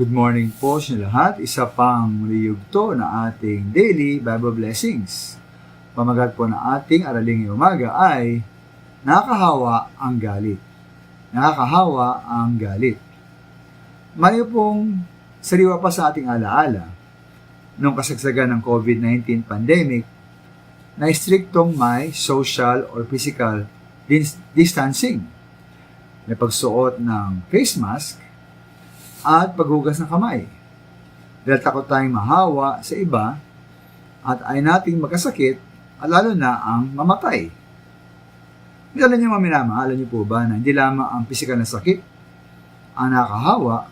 Good morning po sa lahat. Isa pang yugto na ating daily Bible blessings. Pamagat po na ating araling umaga ay nakakahawa ang galit. Nakakahawa ang galit. Mario pong sariwa pa sa ating alaala nung kasagsagan ng COVID-19 pandemic na striktong may social or physical distancing. May pagsuot ng face mask at paghugas ng kamay. Dahil takot tayong mahawa sa iba at ay nating magkasakit at lalo na ang mamatay. Alam niyo mga minamahal, alam niyo po ba na hindi lamang ang pisikal na sakit ang nakakahawa,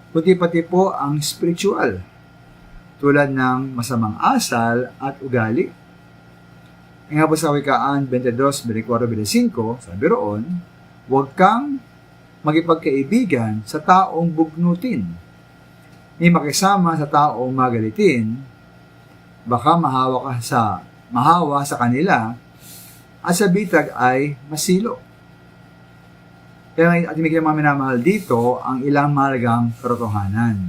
kundi pati po ang spiritual, tulad ng masamang asal at ugali. Nga po sa Wikaan 22:24-25, sabi roon, huwag kang magipagkaibigan sa taong bugnutin, ni makisama sa taong magalitin, baka mahawa sa kanila, at sa bitag ay masilo. Kaya ating mga minamahal dito ang ilang mahalagang katotohanan.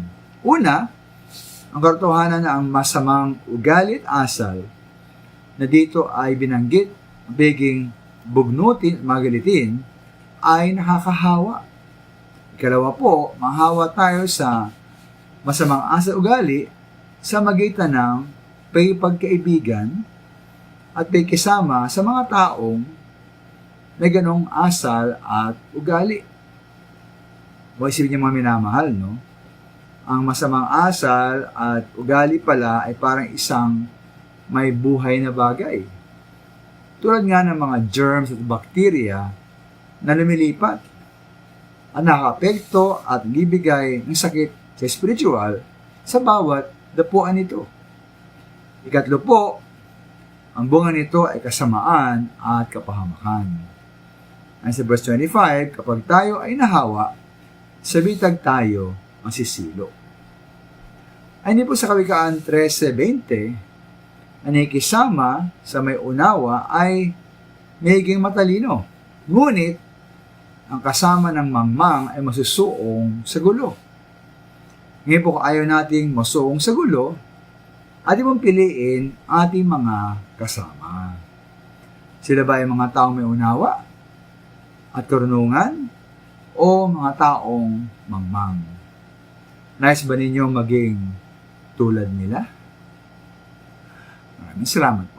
Una, ang katotohanan na ang masamang ugalit asal na dito ay binanggit, biging bugnutin at magalitin, ay nakakahawa. Ikalawa po, mahawa tayo sa masamang asal ugali sa magitan ng pagkaibigan at pagkisama sa mga taong may ganong asal at ugali. O isipin niyo mga minamahal, no? Ang masamang asal at ugali pala ay parang isang may buhay na bagay. Tulad nga ng mga germs at bacteria na lumilipat at nakaka-apekto at bibigay ng sakit sa spiritual sa bawat dapuan nito. Ikatlo po, ang bunga nito ay kasamaan at kapahamakan. Ang sa verse 25, kapag tayo ay nahawa, sa bitag tayo ang sisilo. Ay hindi po sa Kawikaan 13:20, ang nakikisama sa may unawa ay magiging matalino. Ngunit, ang kasama ng mangmang ay masusuong sa gulo. Ngayon po kung ayaw nating masuong sa gulo, ating mong piliin ating mga kasama. Sila ba ay mga taong may unawa at karunungan o mga taong mangmang? Nais ba ninyo maging tulad nila? Maraming salamat.